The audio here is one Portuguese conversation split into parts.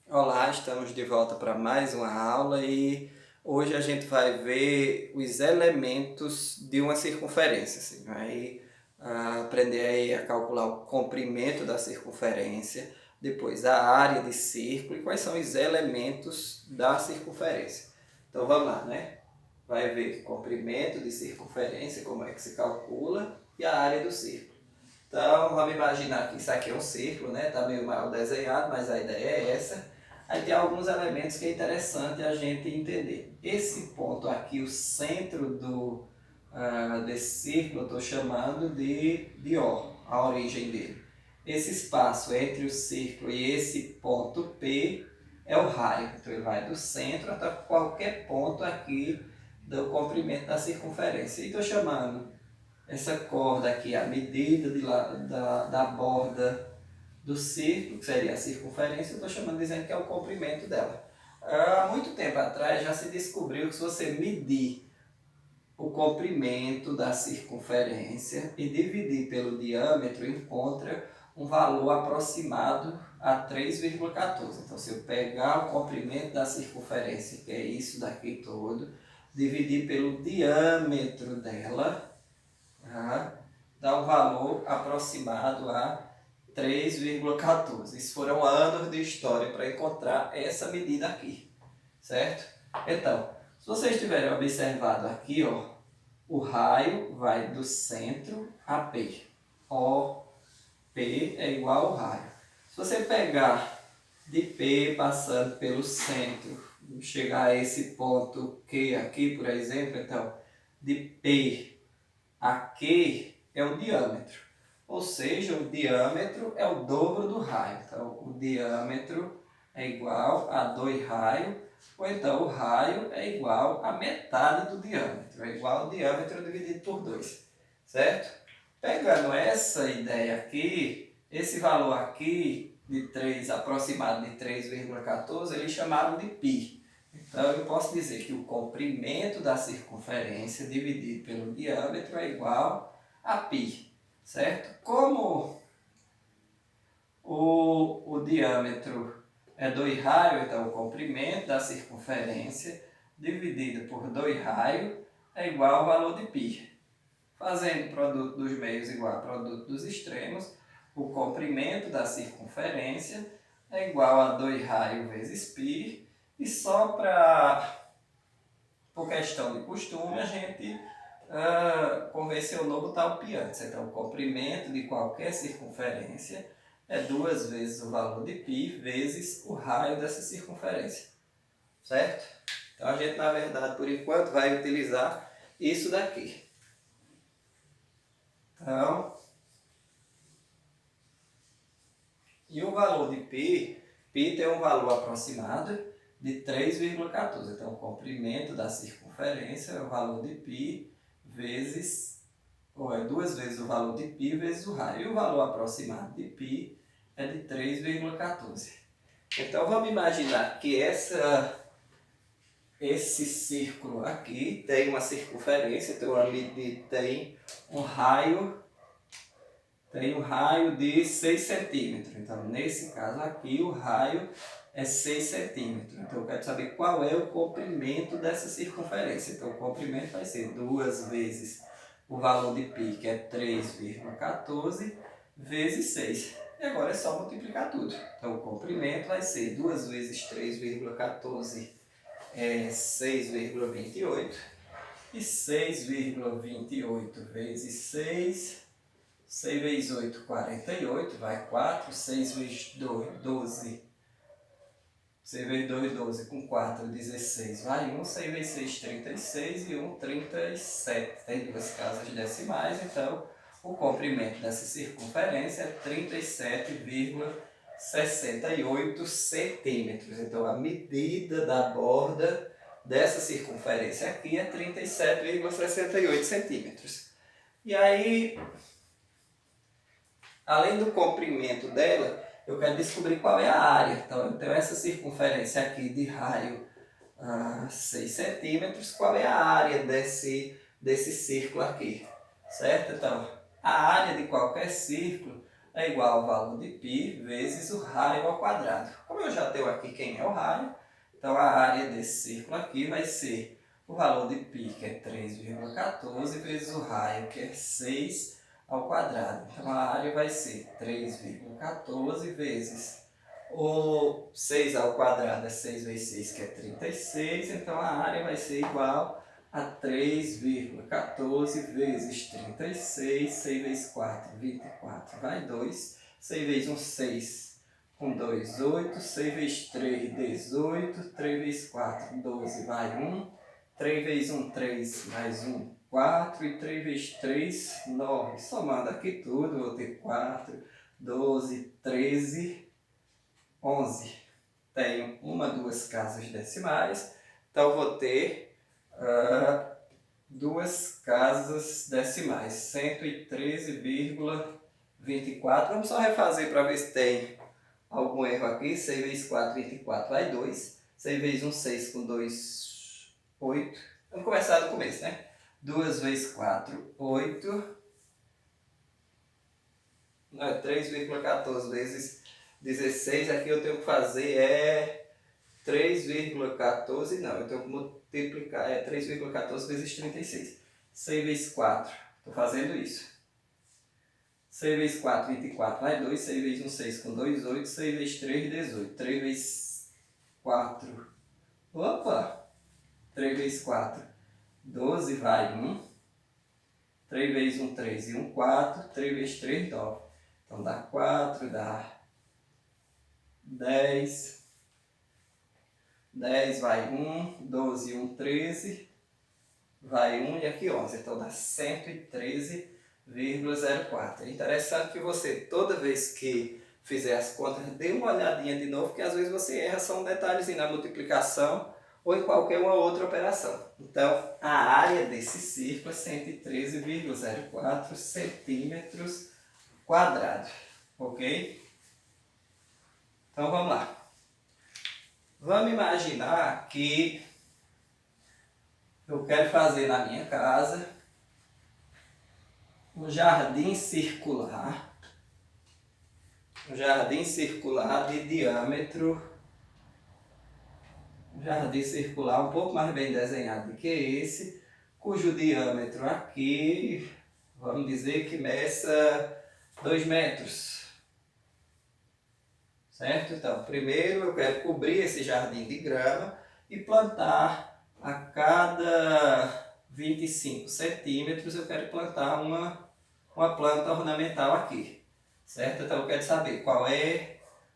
Olá, estamos de volta para mais uma aula e hoje a gente vai ver os elementos de uma circunferência. Assim, vai aprender aí a calcular o comprimento da circunferência, depois a área de círculo e quais são os elementos da circunferência. Então vamos lá, né? Vai ver comprimento de circunferência, como é que se calcula, e a área do círculo. Então, vamos imaginar que isso aqui é um círculo, né? Está meio mal desenhado, mas a ideia é essa. Aí tem alguns elementos que é interessante a gente entender. Esse ponto aqui, o centro desse círculo, eu estou chamando de O, a origem dele. Esse espaço entre o círculo e esse ponto P é o raio. Então ele vai do centro até qualquer ponto aqui do comprimento da circunferência. E estou chamando essa corda aqui, a medida da borda do círculo, que seria a circunferência, eu estou chamando dizendo que é o comprimento dela. Há muito tempo atrás já se descobriu que se você medir o comprimento da circunferência e dividir pelo diâmetro, encontra um valor aproximado a 3,14. Então, se eu pegar o comprimento da circunferência, que é isso daqui todo, dividir pelo diâmetro dela, dá um valor aproximado a 3,14. Isso foram anos de história para encontrar essa medida aqui, certo? Então, se vocês tiverem observado aqui, ó, o raio vai do centro a P. O, P é igual ao raio. Se você pegar de P passando pelo centro, chegar a esse ponto Q aqui, por exemplo, então, de P aqui é o diâmetro, ou seja, o diâmetro é o dobro do raio. Então, o diâmetro é igual a 2 raios, ou então o raio é igual a metade do diâmetro, é igual ao diâmetro dividido por 2, certo? Pegando essa ideia aqui, esse valor aqui de 3, aproximado de 3,14, eles chamaram de π. Então, eu posso dizer que o comprimento da circunferência dividido pelo diâmetro é igual a π, certo? Como o diâmetro é 2 raios, então o comprimento da circunferência dividido por 2 raios é igual ao valor de π. Fazendo produto dos meios igual a produto dos extremos, o comprimento da circunferência é igual a 2 raios vezes π, e só por questão de costume, a gente convencionou botar o π antes. Então, o comprimento de qualquer circunferência é 2 vezes o valor de π vezes o raio dessa circunferência, certo? Então, a gente, na verdade, por enquanto, vai utilizar isso daqui. Então, e o valor de π, π tem um valor aproximado de 3,14. Então, o comprimento da circunferência é o valor de π vezes, ou é 2 vezes o valor de π vezes o raio. E o valor aproximado de π é de 3,14. Então, vamos imaginar que esse círculo aqui tem uma circunferência, então ali tem um raio de 6 centímetros. Então, nesse caso aqui, o raio é 6 centímetros. Então, eu quero saber qual é o comprimento dessa circunferência. Então, o comprimento vai ser 2 vezes o valor de π, que é 3,14, vezes 6. E agora é só multiplicar tudo. Então, o comprimento vai ser 2 vezes 3,14 é 6,28. E 6,28 vezes 6 vezes 8, 48, vai 4, 6 vezes 2, 12. 6 vezes 2, 12, com 4, 16, vai 1, 6 vezes 6, 36 e 1, 37. Tem duas casas decimais, então o comprimento dessa circunferência é 37,68 centímetros. Então a medida da borda dessa circunferência aqui é 37,68 centímetros. E aí, além do comprimento dela, eu quero descobrir qual é a área. Então, eu tenho essa circunferência aqui de raio 6 centímetros. Qual é a área desse círculo aqui? Certo? Então, a área de qualquer círculo, é igual ao valor de π vezes o raio ao quadrado. Como eu já tenho aqui quem é o raio, então a área desse círculo aqui vai ser o valor de π, que é 3,14, vezes o raio, que é 6 ao quadrado. Então a área vai ser 3,14 vezes o 6 ao quadrado é 6 vezes 6, que é 36. Então a área vai ser igual a 3,14 vezes 36, 6 vezes 4, 24, vai 2, 6 vezes 1, 6, com 2, 8, 6 vezes 3, 18, 3 vezes 4, 12, vai 1, 3 vezes 1, 3, mais 1, 4, e 3 vezes 3, 9. Somando aqui tudo, vou ter 4, 12, 13, 11. Tenho uma, duas casas decimais, então vou ter duas casas decimais, 113,24. Vamos só refazer para ver se tem algum erro aqui. 6 vezes 4, 24, vai 2. 6 vezes 1, 6, com 2, 8. Vamos começar do começo, né? 2 vezes 4, 8. 3,14 vezes 16. Aqui eu tenho que fazer 3,14, não, eu tenho que multiplicar, 3,14 vezes 36. 6 vezes 4, estou fazendo isso. 6 vezes 4, 24, vai 2. 6 vezes 1, 6, com 2, 8. 6 vezes 3, 18. 3 vezes 4, opa! 3 vezes 4, 12, vai 1. 3 vezes 1, 3 e 1, 4. 3 vezes 3, 9. Então dá 4, dá 10. 10 vai 1, 12 e 1, 13, vai 1 e aqui 11. Então dá 113,04. É interessante que você, toda vez que fizer as contas, dê uma olhadinha de novo, porque às vezes você erra só um detalhezinho na multiplicação ou em qualquer uma outra operação. Então a área desse círculo é 113,04 centímetros quadrados. Ok? Então vamos lá. Vamos imaginar que eu quero fazer na minha casa um jardim circular de diâmetro, um jardim circular um pouco mais bem desenhado do que esse, cujo diâmetro aqui, vamos dizer que meça 2 metros. Certo? Então, primeiro eu quero cobrir esse jardim de grama e plantar a cada 25 centímetros, eu quero plantar uma planta ornamental aqui. Certo? Então eu quero saber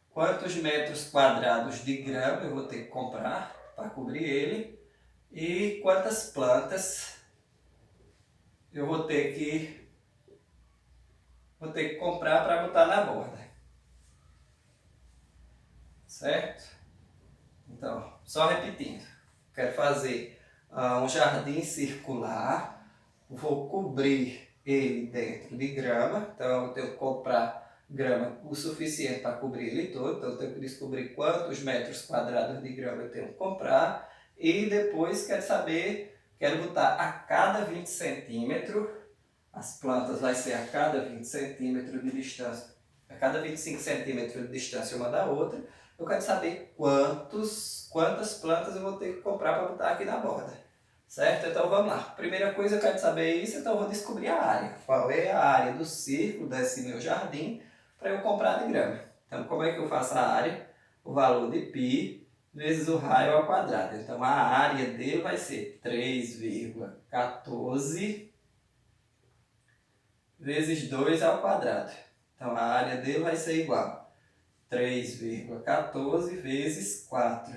quantos metros quadrados de grama eu vou ter que comprar para cobrir ele e quantas plantas eu vou ter que comprar para botar na borda. Certo? Então, só repetindo. Quero fazer um jardim circular. Vou cobrir ele dentro de grama. Então, eu tenho que comprar grama o suficiente para cobrir ele todo. Então, eu tenho que descobrir quantos metros quadrados de grama eu tenho que comprar. E depois quero botar a cada 20 centímetros. As plantas vai ser a cada 20 centímetros de distância. A cada 25 centímetros de distância uma da outra. Eu quero saber quantas plantas eu vou ter que comprar para botar aqui na borda. Certo? Então vamos lá. Primeira coisa eu quero saber isso, então eu vou descobrir a área. Qual é a área do círculo desse meu jardim para eu comprar de grama. Então como é que eu faço a área? O valor de π vezes o raio ao quadrado. Então a área dele vai ser 3,14 vezes 2 ao quadrado. Então a área dele vai ser igual 3,14 vezes 4.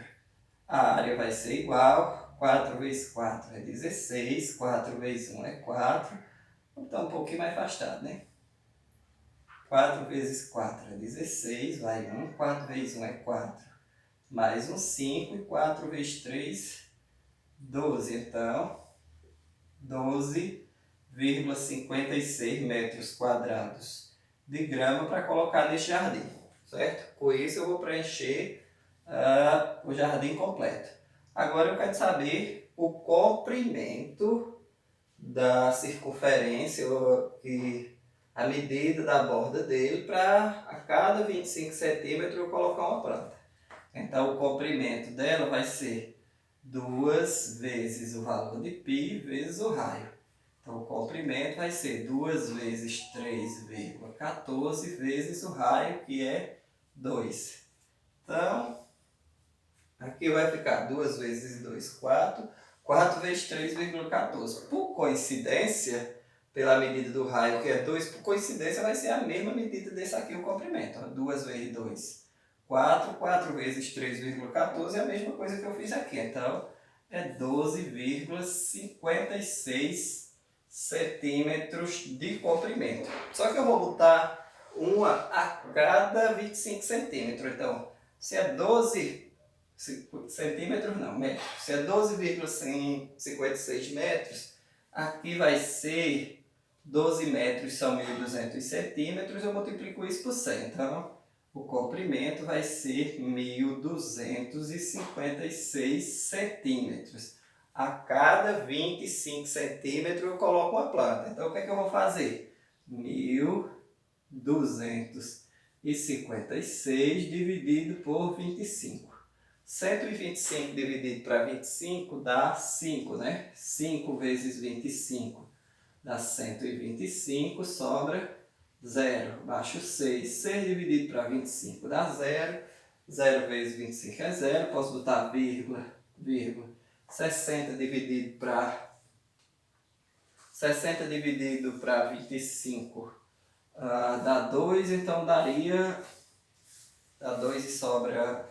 A área vai ser igual, 4 vezes 4 é 16, 4 vezes 1 é 4. Vou estar um pouquinho mais afastado, né? 4 vezes 4 é 16, vai 1. 4 vezes 1 é 4, mais um 5. E 4 vezes 3, 12. Então, 12,56 metros quadrados de grama para colocar neste jardim. Certo? Com isso eu vou preencher o jardim completo. Agora eu quero saber o comprimento da circunferência a medida da borda dele para a cada 25 centímetros eu colocar uma planta. Então o comprimento dela vai ser 2 vezes o valor de π vezes o raio. Então o comprimento vai ser 2 vezes 3,14 vezes o raio, que é 2. Então, aqui vai ficar 2 vezes 2, 4. 4 vezes 3,14. Por coincidência, pela medida do raio, que é 2, por coincidência vai ser a mesma medida desse aqui, o comprimento. 2 vezes 2, 4. 4 vezes 3,14 é a mesma coisa que eu fiz aqui. Então, é 12,56 centímetros de comprimento. Só que eu vou botar uma a cada 25 centímetros. Então, se é 12 centímetros, não, metros. Se é 12,56 metros, aqui vai ser 12 metros, são 1.200 centímetros, eu multiplico isso por 100. Então, o comprimento vai ser 1.256 centímetros. A cada 25 centímetros eu coloco uma planta. Então, o que é que eu vou fazer? 1.256 dividido por 25. 125 dividido para 25 dá 5, né? 5 vezes 25 dá 125, sobra 0. Baixo 6. 6 dividido para 25 dá 0. 0 vezes 25 é 0. Posso botar vírgula, vírgula. 60 dividido para 25 dá 2, então daria, dá 2 e sobra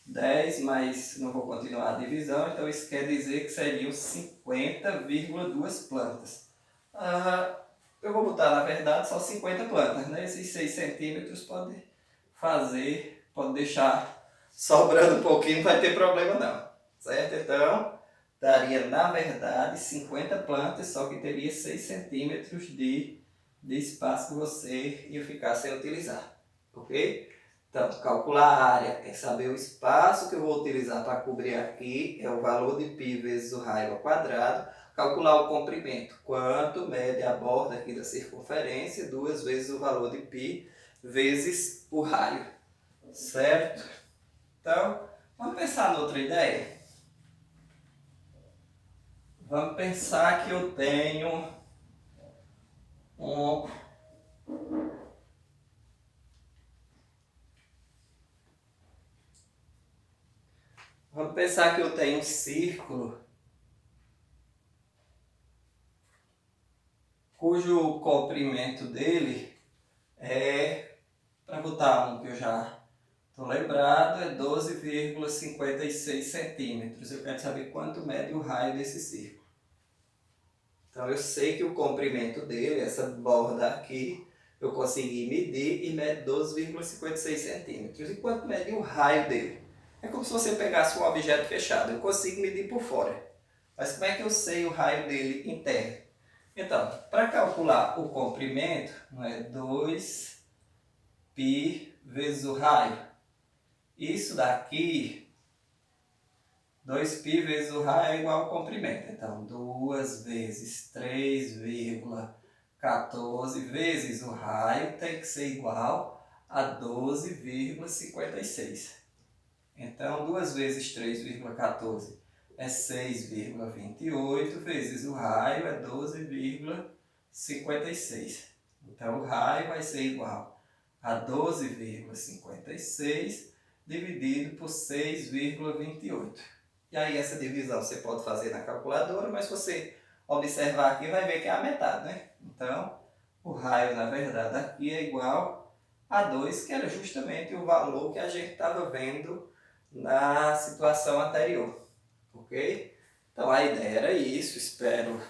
10, mas não vou continuar a divisão, então isso quer dizer que seriam 50,2 plantas. Eu vou botar, na verdade, só 50 plantas, né? Esses 6 centímetros pode deixar sobrando um pouquinho, não vai ter problema não, certo? Então, daria, na verdade, 50 plantas, só que teria 6 centímetros de espaço que você ia ficar sem utilizar, ok? Então, calcular a área é saber o espaço que eu vou utilizar para cobrir aqui, é o valor de π vezes o raio ao quadrado. Calcular o comprimento, quanto mede a borda aqui da circunferência, 2 vezes o valor de π vezes o raio, certo? Então, vamos pensar em outra ideia? Vamos pensar que eu tenho um círculo cujo comprimento dele é, para botar um que eu já estou lembrado, é 12,56 centímetros. Eu quero saber quanto mede o raio desse círculo. Então eu sei que o comprimento dele, essa borda aqui, eu consegui medir e mede 12,56 centímetros. E quanto mede o raio dele? É como se você pegasse um objeto fechado. Eu consigo medir por fora. Mas como é que eu sei o raio dele interno? Então, para calcular o comprimento, não é 2π vezes o raio. Isso daqui, 2π vezes o raio é igual ao comprimento. Então, 2 vezes 3,14 vezes o raio tem que ser igual a 12,56. Então, 2 vezes 3,14 é 6,28 vezes o raio é 12,56. Então, o raio vai ser igual a 12,56 dividido por 6,28. E aí essa divisão você pode fazer na calculadora, mas se você observar aqui vai ver que é a metade, né? Então, o raio, na verdade, aqui é igual a 2, que era justamente o valor que a gente estava vendo na situação anterior. Ok? Então a ideia era isso, espero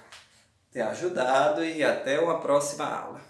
ter ajudado e até uma próxima aula.